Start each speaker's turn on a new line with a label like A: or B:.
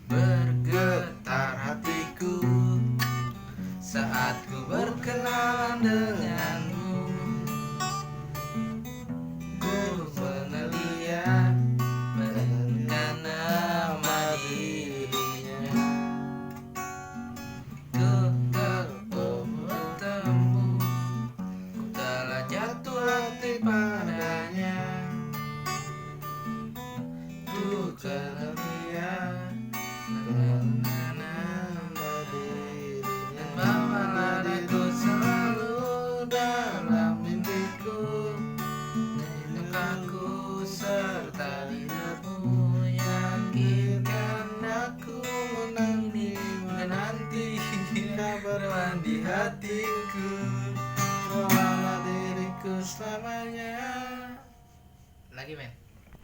A: Bergetar hatiku saat ku berkenalan denganmu. Ku menelia mendengar nama dirinya. Ku telah bertemu, ku telah jatuh hati padanya. Ku menelia mendengar nama dirinya. Dan bawalah aku selalu dalam mimpiku, lukaku serta dirimu. Yakinkan aku menanti kabar di hatiku. Bawalah diriku selamanya. Lagi men.